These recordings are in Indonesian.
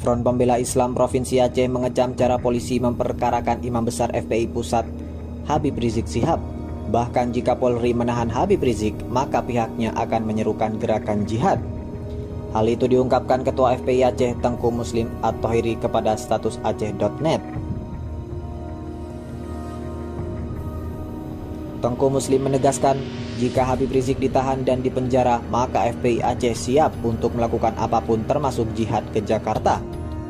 Front Pembela Islam Provinsi Aceh mengecam cara polisi memperkarakan Imam Besar FPI Pusat Habib Rizik Syihab. Bahkan jika Polri menahan Habib Rizik, maka pihaknya akan menyerukan gerakan jihad. Hal itu diungkapkan Ketua FPI Aceh Tengku Muslim At-Thohiri kepada statusaceh.net. Tengku Muslim menegaskan, jika Habib Rizik ditahan dan dipenjara, maka FPI Aceh siap untuk melakukan apapun termasuk jihad ke Jakarta.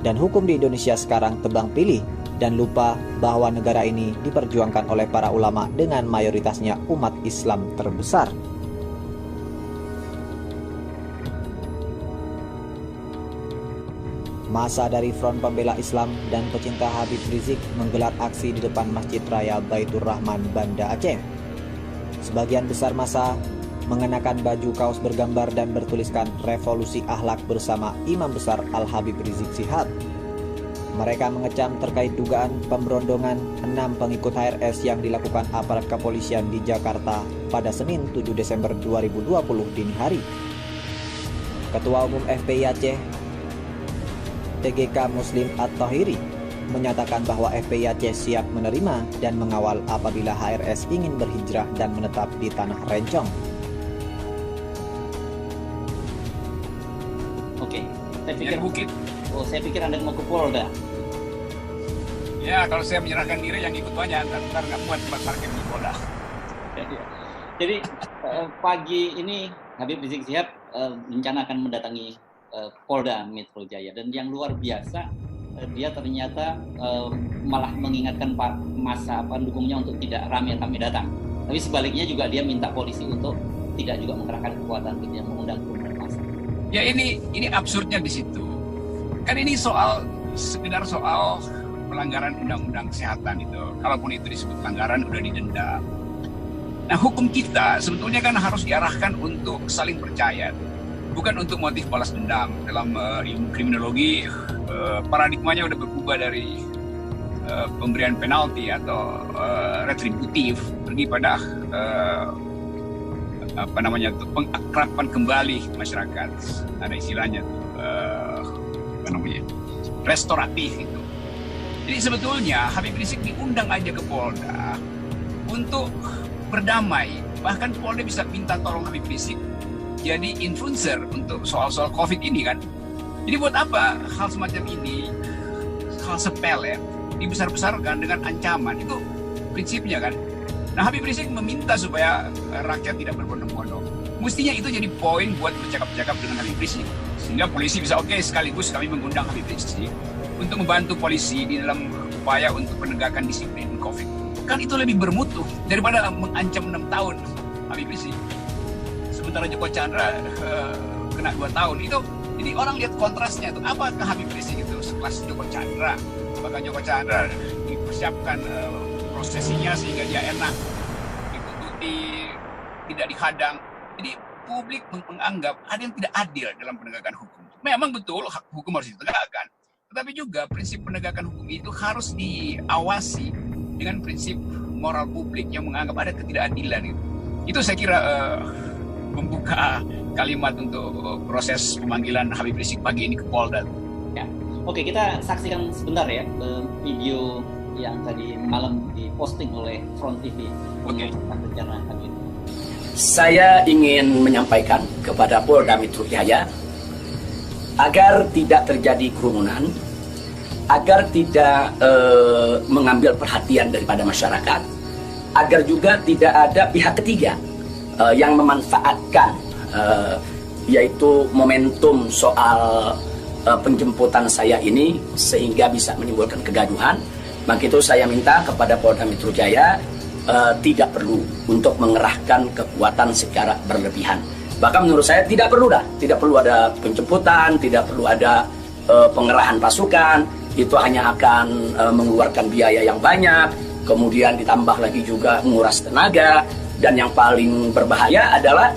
Dan hukum di Indonesia sekarang tebang pilih dan lupa bahwa negara ini diperjuangkan oleh para ulama dengan mayoritasnya umat Islam terbesar. Massa dari Front Pembela Islam dan pecinta Habib Rizik menggelar aksi di depan Masjid Raya Baitur Rahman, Banda Aceh. Sebagian besar massa mengenakan baju kaos bergambar dan bertuliskan Revolusi Akhlak bersama Imam Besar Al-Habib Rizik Syihab. Mereka mengecam terkait dugaan pemberondongan 6 pengikut HRS yang dilakukan aparat kepolisian di Jakarta pada Senin 7 Desember 2020 dini hari. Ketua Umum FPI Aceh TGK Muslim At-Thohiri menyatakan bahwa FPI Aceh siap menerima dan mengawal apabila HRS ingin berhijrah dan menetap di Tanah Rencong. Oke, saya pikir Anda mau ke Polda. Ya, kalau saya menyerahkan diri yang ikut banyak, ntar nggak buat tempat parkir di Polda. Jadi pagi ini Habib Rizik Syihab rencana akan mendatangi Polda Metro Jaya, dan yang luar biasa dia ternyata malah mengingatkan massa pendukungnya untuk tidak ramai-ramai datang. Tapi sebaliknya juga dia minta polisi untuk tidak juga mengerahkan kekuatan yang mengundang kerumunan massa. Ya ini absurdnya di situ. Kan ini sekedar soal pelanggaran undang-undang kesehatan itu. Kalaupun itu disebut pelanggaran udah didenda. Nah, hukum kita sebetulnya kan harus diarahkan untuk saling percaya, bukan untuk motif balas dendam. Dalam ilmu kriminologi, paradigmanya udah berubah dari pemberian penalti atau retributif pergi pada pengakraban kembali masyarakat. Ada istilahnya restoratif itu. Jadi sebetulnya Habib Rizik diundang aja ke Polda untuk berdamai. Bahkan Polda bisa minta tolong Habib Rizik jadi influencer untuk soal-soal COVID ini kan. Jadi buat apa hal semacam ini, hal sepele, dibesar-besarkan dengan ancaman? Itu prinsipnya kan. Nah, Habib Rizik meminta supaya rakyat tidak berbondong-bondong. Mestinya itu jadi poin buat bercakap-cakap dengan Habib Rizik. Sehingga polisi bisa sekaligus kami mengundang Habib Rizik untuk membantu polisi di dalam upaya untuk penegakan disiplin COVID. Kan itu lebih bermutu daripada mengancam 6 tahun Habib Rizik. Sementara Joko Chandra kena 2 tahun. Itu jadi orang lihat kontrasnya itu. Apakah Habib Rizik itu sekelas Joko Chandra? Apakah Joko Chandra dipersiapkan prosesinya sehingga dia enak, dituntuti, tidak dihadang. Jadi publik menganggap ada yang tidak adil dalam penegakan hukum. Memang betul hukum harus ditegakkan, tetapi juga prinsip penegakan hukum itu harus diawasi dengan prinsip moral publik yang menganggap ada ketidakadilan itu. Itu saya kira membuka kalimat untuk proses pemanggilan Habib Rizik pagi ini ke Polda. Ya. Oke, kita saksikan sebentar ya video yang tadi malam diposting oleh Front TV. Oke. Rencana Habib. Saya ingin menyampaikan kepada Polda Metro Jaya agar tidak terjadi kerumunan, agar tidak mengambil perhatian daripada masyarakat, agar juga tidak ada pihak ketiga yang memanfaatkan yaitu momentum soal penjemputan saya ini sehingga bisa menimbulkan kegaduhan. Maka itu saya minta kepada Polda Metro Jaya tidak perlu untuk mengerahkan kekuatan secara berlebihan. Bahkan menurut saya tidak perlu ada penjemputan, tidak perlu ada pengerahan pasukan. Itu hanya akan mengeluarkan biaya yang banyak, kemudian ditambah lagi juga menguras tenaga, dan yang paling berbahaya adalah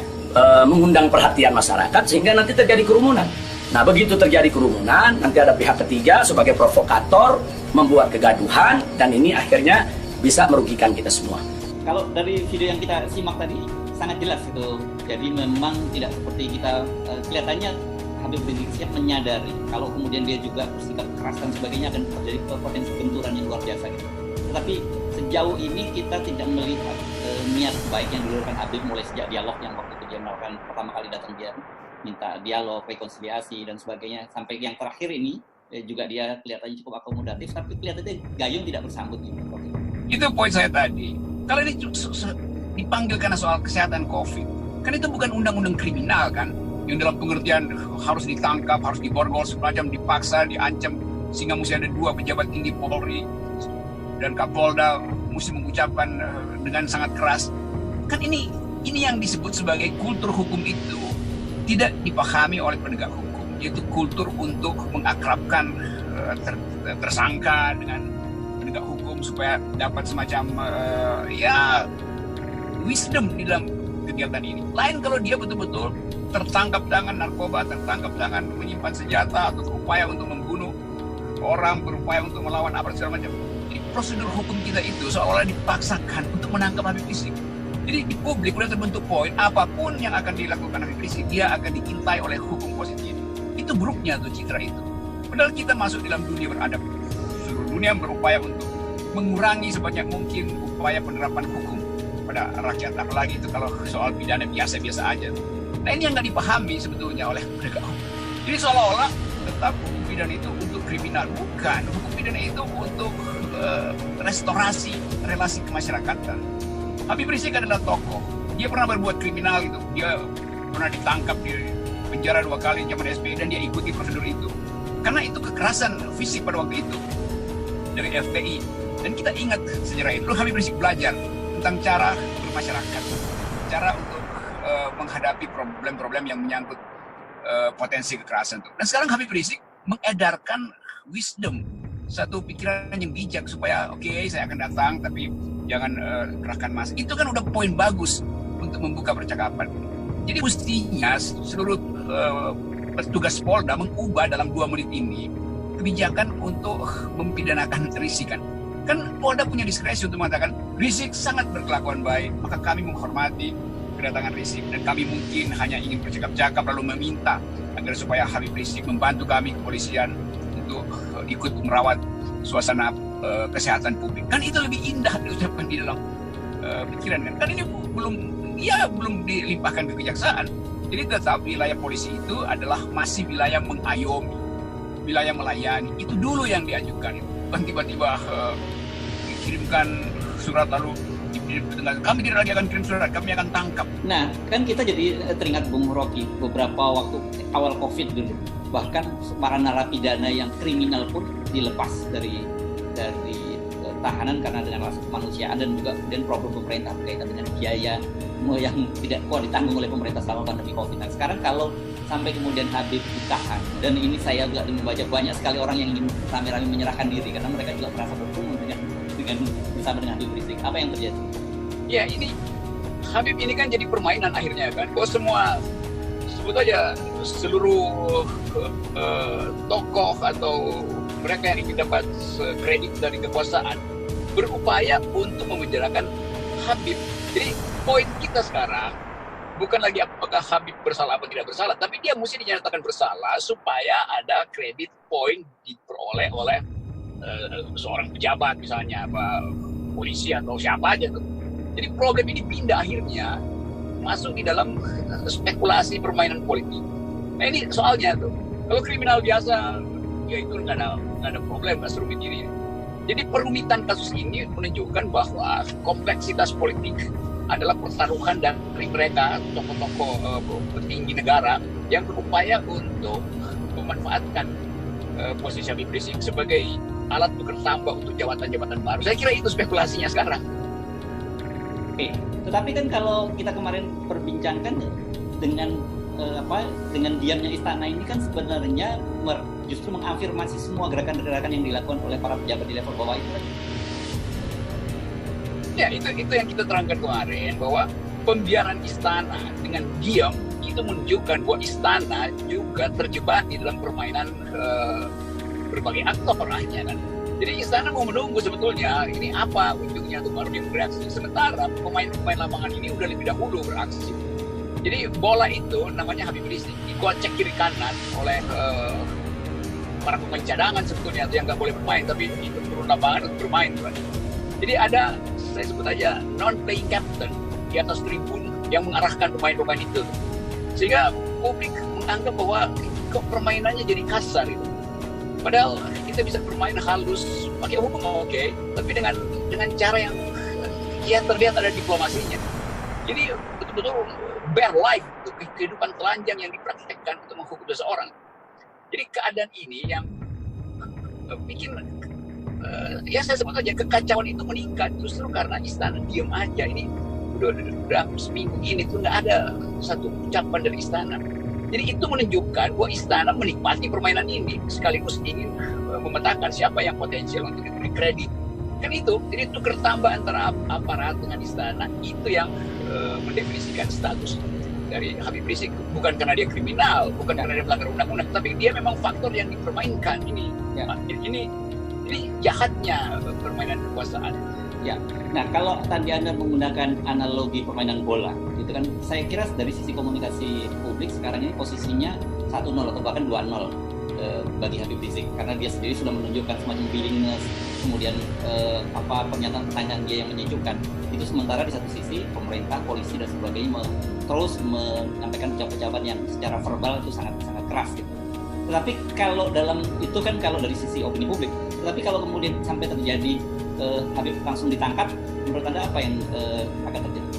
mengundang perhatian masyarakat sehingga nanti terjadi kerumunan. Nah, begitu terjadi kerumunan, nanti ada pihak ketiga sebagai provokator membuat kegaduhan, dan ini akhirnya bisa merugikan kita semua. Kalau dari video yang kita simak tadi sangat jelas itu. Jadi memang tidak seperti kita kelihatannya Habib Rizik Syihab menyadari kalau kemudian dia juga bersikap keras dan sebagainya akan terjadi potensi benturan yang luar biasa gitu. Tetapi sejauh ini kita tidak melihat niat baik yang dilakukan Habib mulai sejak dialog yang waktu itu dia melakukan pertama kali datang, dia minta dialog, rekonsiliasi dan sebagainya, sampai yang terakhir ini juga dia kelihatannya cukup akomodatif, tapi kelihatannya Gayung tidak bersambut gitu. Itu poin saya tadi. Kalau ini dipanggil karena soal kesehatan COVID, kan itu bukan undang-undang kriminal kan, yang dalam pengertian harus ditangkap, harus diborgol, semacam dipaksa, diancam, sehingga mesti ada 2 pejabat tinggi Polri dan Kapolda mesti mengucapkan dengan sangat keras. Kan ini yang disebut sebagai kultur hukum itu tidak dipahami oleh penegak hukum, yaitu kultur untuk mengakrabkan tersangka dengan penegak hukum supaya dapat semacam wisdom di dalam kegiatan ini. Lain kalau dia betul-betul tertangkap tangan narkoba, tertangkap tangan menyimpan senjata atau berupaya untuk membunuh orang, berupaya untuk melawan aparat segala macam. Jadi prosedur hukum kita itu seolah-olah dipaksakan untuk menangkap Habib Rizik. Jadi di publik sudah terbentuk poin, apapun yang akan dilakukan Habib Rizik, dia akan diintai oleh hukum positif. Itu buruknya tuh citra itu. Padahal kita masuk dalam dunia beradab. Seluruh dunia berupaya untuk mengurangi sebanyak mungkin upaya penerapan hukum pada rakyat. Apalagi itu kalau soal pidana biasa-biasa aja. Nah ini yang nggak dipahami sebetulnya oleh penegak hukum. Jadi seolah-olah tetap hukum pidana itu untuk kriminal. Bukan. Hukum pidana itu untuk restorasi relasi kemasyarakatan. Habib Rizik adalah tokoh. Dia pernah berbuat kriminal itu. Dia pernah ditangkap di penjara 2 kali zaman SBY dan dia ikuti prosedur itu. Karena itu kekerasan fisik pada waktu itu dari FPI. Dan kita ingat sejarah itu. Habib Rizik belajar tentang cara bermasyarakat, cara untuk menghadapi problem-problem yang menyangkut potensi kekerasan itu. Dan sekarang Habib Rizik mengedarkan wisdom, satu pikiran yang bijak supaya saya akan datang tapi jangan kerahkan massa. Itu kan udah poin bagus untuk membuka percakapan. Jadi mestinya seluruh petugas Polda mengubah dalam 2 menit ini kebijakan untuk mempidanakan Rizik kan. Kan Polda punya diskresi untuk mengatakan Rizik sangat berkelakuan baik, maka kami menghormati kedatangan Rizik dan kami mungkin hanya ingin bercakap-cakap lalu meminta agar supaya Habib Rizik membantu kami kepolisian untuk ikut merawat suasana kesehatan publik. Kan itu lebih indah diucapkan di dalam pikiran kan. Kan ini belum dilimpahkan ke kejaksaan. Jadi tetap wilayah polisi itu adalah masih wilayah mengayomi, wilayah melayani. Itu dulu yang diajukan. Bukan tiba-tiba dikirimkan surat lalu kami tidak lagi akan kirim surat, kami akan tangkap. Nah, kan kita jadi teringat Bung Rocky beberapa waktu awal COVID dulu. Bahkan para narapidana yang kriminal pun dilepas dari tahanan karena dengan alasan kemanusiaan dan juga kemudian problem pemerintah berkaitan dengan biaya yang tidak kuat ditanggung oleh pemerintah selama pandemi COVID. Nah, sekarang kalau sampai kemudian Habib ditahan, dan ini saya juga membaca banyak sekali orang yang ingin rame-rame menyerahkan diri karena mereka juga merasa bertemu dengan bersama dengan Habib Rizik. Apa yang terjadi? Ya ini Habib ini kan jadi permainan akhirnya kan. Kok semua sebut aja seluruh tokoh atau mereka yang ingin dapat kredit dari kekuasaan berupaya untuk memenjarakan Habib. Jadi poin kita sekarang bukan lagi apakah Habib bersalah atau tidak bersalah, tapi dia mesti dinyatakan bersalah supaya ada kredit poin diperoleh oleh seorang pejabat misalnya, polisi atau siapa aja tuh. Jadi problem ini pindah akhirnya masuk di dalam spekulasi permainan politik. Nah ini soalnya tuh. Kalau kriminal biasa ya itu nggak ada problem, nggak serumit ini. Jadi perumitan kasus ini menunjukkan bahwa kompleksitas politik adalah pertaruhan dari mereka tokoh-tokoh petinggi negara yang berupaya untuk memanfaatkan posisi Habib Rizik sebagai alat tukar tambah untuk jabatan-jabatan baru. Saya kira itu spekulasinya sekarang. Oke, tetapi kan kalau kita kemarin perbincangkan dengan dengan diamnya istana ini kan sebenarnya justru mengafirmasi semua gerakan-gerakan yang dilakukan oleh para pejabat di level bawah itu kan. Ya, itu yang kita terangkan kemarin, bahwa pembiaran istana dengan diam itu menunjukkan bahwa istana juga terjebak di dalam permainan berbagai aktor orangnya kan. Jadi istana mau menunggu sebetulnya ini apa ujungnya untuk baru dia bereaksi. Sementara pemain-pemain lapangan ini udah lebih dahulu beraksi. Jadi bola itu namanya Habib Rizik digocek kiri kanan oleh para pemain cadangan sebetulnya, itu yang nggak boleh bermain, tapi itu turun lapangan untuk bermain kan. Jadi ada, saya sebut aja non-playing captain di atas tribun yang mengarahkan pemain-pemain itu, sehingga publik menganggap bahwa kok permainannya jadi kasar itu. Padahal kita bisa bermain halus, pakai hukum oke, tapi dengan cara yang ya terlihat ada diplomasinya. Jadi betul-betul bare life, kehidupan telanjang yang dipraktekkan untuk menghukum seseorang. Jadi keadaan ini yang bikin ya saya sebut aja kekacauan itu meningkat justru karena istana diam aja. Ini udah seminggu ini tuh nggak ada satu ucapan dari istana. Jadi itu menunjukkan bahwa istana menikmati permainan ini sekaligus ingin memetakan siapa yang potensial untuk diberi kredit. Kan itu, jadi tukar tambah antara aparat dengan istana itu yang mendefinisikan status dari Habib Rizik. Bukan karena dia kriminal, bukan karena dia melanggar undang-undang, tapi dia memang faktor yang dipermainkan ini. Ya. Ini jahatnya permainan kekuasaan. Ya, nah kalau tadi Anda menggunakan analogi permainan bola, itu kan saya kira dari sisi komunikasi publik sekarang ini posisinya 1-0 atau bahkan 2-0 bagi Habib Rizik, karena dia sendiri sudah menunjukkan semacam willingness, kemudian pernyataan dia yang menyejukkan. Itu sementara di satu sisi pemerintah, polisi dan sebagainya terus menyampaikan ucapan-ucapan yang secara verbal itu sangat keras gitu. Tetapi kalau dalam itu kan kalau dari sisi opini publik, tetapi kalau kemudian sampai terjadi Habib langsung ditangkap, menurut Anda apa yang akan terjadi?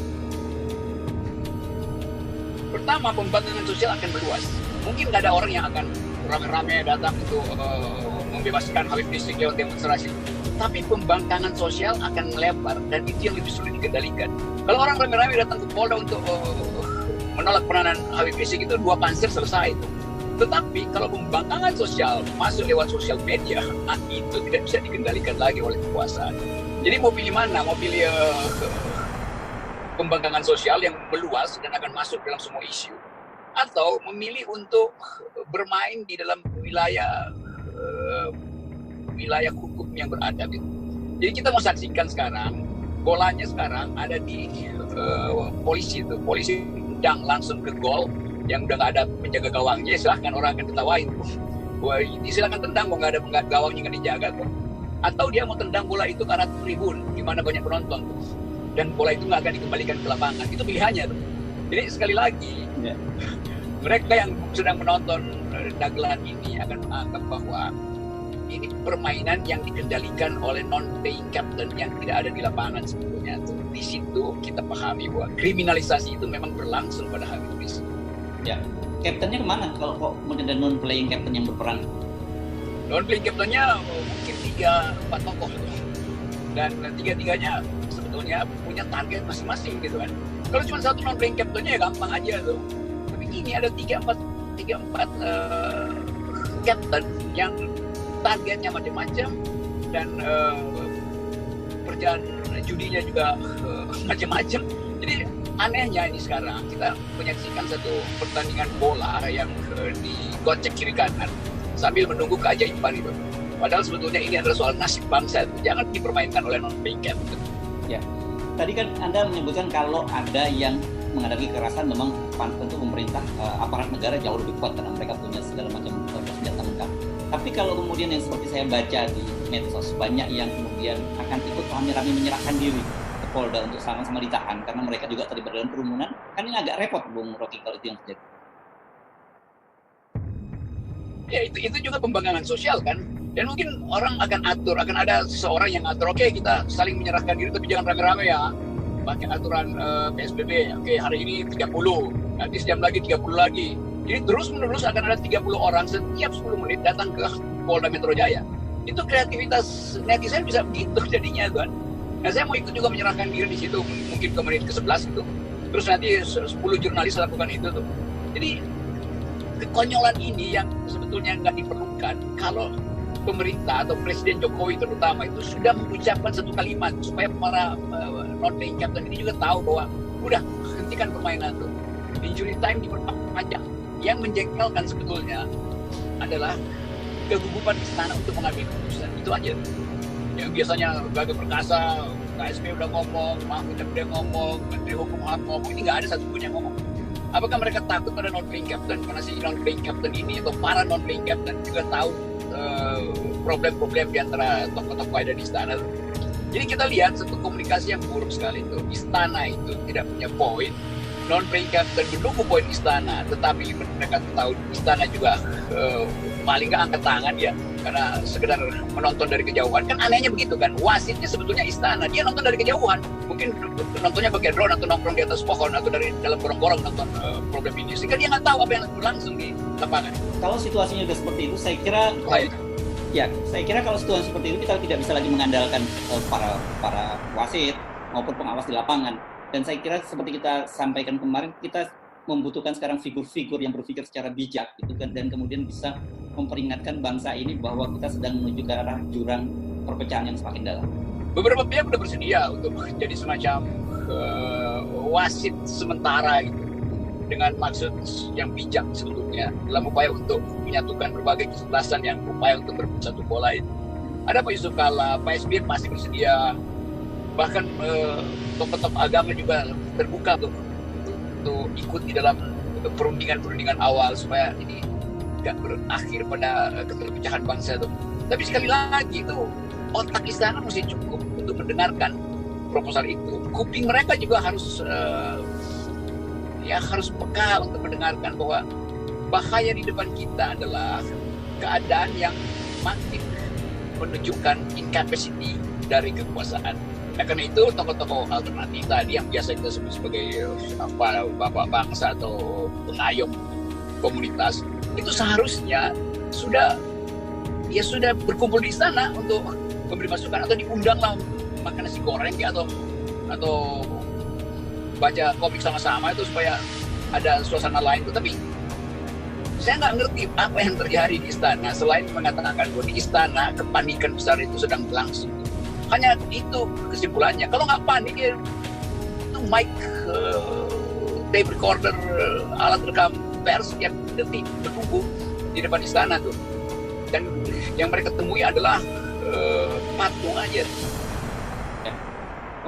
Pertama, pembangkangan sosial akan meluas. Mungkin nggak ada orang yang akan rame-rame datang untuk membebaskan Habib Rizik lewat demonstrasi. Tapi pembangkangan sosial akan melebar dan itu yang lebih sulit dikendalikan. Kalau orang rame-rame datang ke Polda untuk menolak peranan Habib Rizik, itu 2 panser selesai itu. Tetapi kalau pembangkangan sosial masuk lewat sosial media, itu tidak bisa dikendalikan lagi oleh kekuasaan. Jadi mau pilih mana? Mau pilih pembangkangan sosial yang meluas dan akan masuk dalam semua isu, atau memilih untuk bermain di dalam wilayah hukum yang beradab itu. Jadi kita mau saksikan sekarang, bolanya sekarang ada di polisi itu. Polisi tendang langsung ke gol, yang udah nggak ada penjaga gawangnya, silahkan orang akan ketawain. Wah, silahkan tendang, mau nggak ada gawangnya nggak dijaga kok. Atau dia mau tendang bola itu ke arah tribun, di mana banyak penonton tuh. Dan bola itu nggak akan dikembalikan ke lapangan. Itu pilihannya tuh. Jadi sekali lagi, mereka yang sedang menonton dagelan ini akan menganggap bahwa ini permainan yang dikendalikan oleh non-playing captain yang tidak ada di lapangan sebetulnya. Di situ kita pahami bahwa kriminalisasi itu memang berlangsung pada Habib Rizik. Ya, kaptennya kemana kalau kok kemudian ada non-playing captain yang berperan? Non-playing captainnya mungkin 3-4 tokoh dan 3-3-nya sebetulnya punya target masing-masing gitu kan. Kalau cuma satu non-playing captainnya ya gampang aja tuh. Tapi ini ada 3-4 captain yang targetnya macam-macam dan perjalanan judinya juga macam-macam. Jadi anehnya ini sekarang kita menyaksikan satu pertandingan bola yang digocek kiri kanan sambil menunggu keajaiban itu. Padahal sebetulnya ini adalah soal nasib bangsa, jangan dipermainkan oleh non-playing captain. Ya, tadi kan Anda menyebutkan kalau ada yang menghadapi kekerasan memang tentu pemerintah, aparat negara jauh lebih kuat karena mereka punya segala macam senjata lengkap. Tapi kalau kemudian yang seperti saya baca di medsos, banyak yang kemudian akan ikut rame-rame menyerahkan diri ke Polda untuk sama-sama ditahan karena mereka juga terlibat dalam kerumunan. Kan ini agak repot, Bung Rocky, kalau itu yang terjadi. Ya itu juga pembangkangan sosial kan. Dan mungkin orang akan atur, akan ada seseorang yang atur, oke, kita saling menyerahkan diri tapi jangan rame-rame ya. Pakai aturan PSBB, oke, hari ini 30, nanti sejam lagi 30 lagi. Jadi terus-menerus akan ada 30 orang setiap 10 menit datang ke Polda Metro Jaya. Itu kreativitas netizen bisa begitu jadinya kan. Nah, saya mau ikut juga menyerahkan diri di situ, mungkin ke menit ke-11 itu. Terus nanti 10 jurnalis lakukan itu tuh. Jadi kekonyolan ini yang sebetulnya nggak diperlukan kalau pemerintah atau Presiden Jokowi terutama itu sudah mengucapkan satu kalimat supaya para non-playing captain ini juga tahu bahwa udah hentikan permainan tuh. Injury time diperpanjang. Yang menjengkelkan sebetulnya adalah kegugupan istana untuk mengambil keputusan. Itu aja. Yang biasanya Gatot Perkasa, KSP udah ngomong, Mahfud udah ngomong, Menteri Hukum ngomong, ini nggak ada satupun yang ngomong. Apakah mereka takut pada non-playing captain? Karena si non-playing captain ini atau para non-playing captain juga tahu problem-problem di antara tokoh-tokoh ada di istana. Jadi kita lihat satu komunikasi yang buruk sekali itu. Istana itu tidak punya poin. Non-playing captain mendukung poin istana, tetapi mereka tahu istana juga paling nggak angkat tangan ya, karena sekedar menonton dari kejauhan. Kan anehnya begitu kan, wasitnya sebetulnya istana, dia nonton dari kejauhan. Mungkin nontonnya pakai drone atau nongkrong di atas pohon atau dari dalam gorong-gorong nonton program ini, sehingga dia nggak tahu apa yang berlangsung di lapangan. Kalau situasinya sudah seperti itu, saya kira saya kira kalau situasi seperti itu kita tidak bisa lagi mengandalkan para wasit maupun pengawas di lapangan. Dan saya kira seperti kita sampaikan kemarin, kita membutuhkan sekarang figur-figur yang berpikir secara bijak gitu kan, dan kemudian bisa memperingatkan bangsa ini bahwa kita sedang menuju ke arah jurang perpecahan yang semakin dalam. Beberapa pihak sudah bersedia untuk jadi semacam wasit sementara gitu, dengan maksud yang bijak sebetulnya, dalam upaya untuk menyatukan berbagai kesebelasan yang upaya untuk bersatu bola itu. Ada Pak Yusuf Kalla, Pak SBY masih bersedia, bahkan tokoh-tokoh agama juga terbuka untuk ikut di dalam perundingan awal supaya ini tidak berakhir pada keterpecahan bangsa itu. Tapi sekali lagi itu otak istana masih cukup untuk mendengarkan proposal itu. Kuping mereka juga harus harus peka untuk mendengarkan bahwa bahaya di depan kita adalah keadaan yang makin menunjukkan incapacity dari kekuasaan. Nah, karena itu tokoh-tokoh alternatif tadi yang biasa kita sebut sebagai bapak bangsa atau pengayom komunitas itu seharusnya sudah berkumpul di istana untuk memberi masukan atau diundanglah makan nasi goreng ya, atau baca komik sama-sama itu supaya ada suasana lain tuh. Tapi saya nggak ngerti apa yang terjadi di istana selain mengatakan bahwa di istana kepanikan besar itu sedang berlangsung. Hanya itu kesimpulannya. Kalau nggak panik ya itu mic, tape recorder, alat rekam pers setiap detik bertumbuh di depan istana tuh. Dan yang mereka temui adalah patung aja. Ya.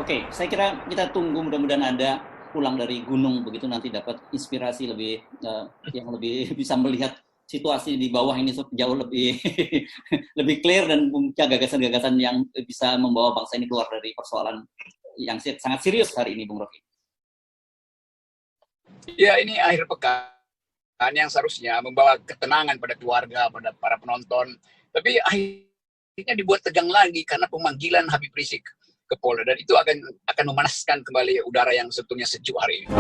Oke, saya kira kita tunggu mudah-mudahan ada pulang dari gunung begitu nanti dapat inspirasi lebih yang lebih bisa melihat situasi di bawah ini jauh lebih lebih clear dan punya gagasan-gagasan yang bisa membawa bangsa ini keluar dari persoalan yang sangat serius hari ini, Bung Rocky. Ya, ini akhir pekan yang seharusnya membawa ketenangan pada keluarga, pada para penonton. Tapi akhirnya dibuat tegang lagi karena pemanggilan Habib Rizik ke Polda, dan itu akan memanaskan kembali udara yang sebetulnya sejuk hari ini.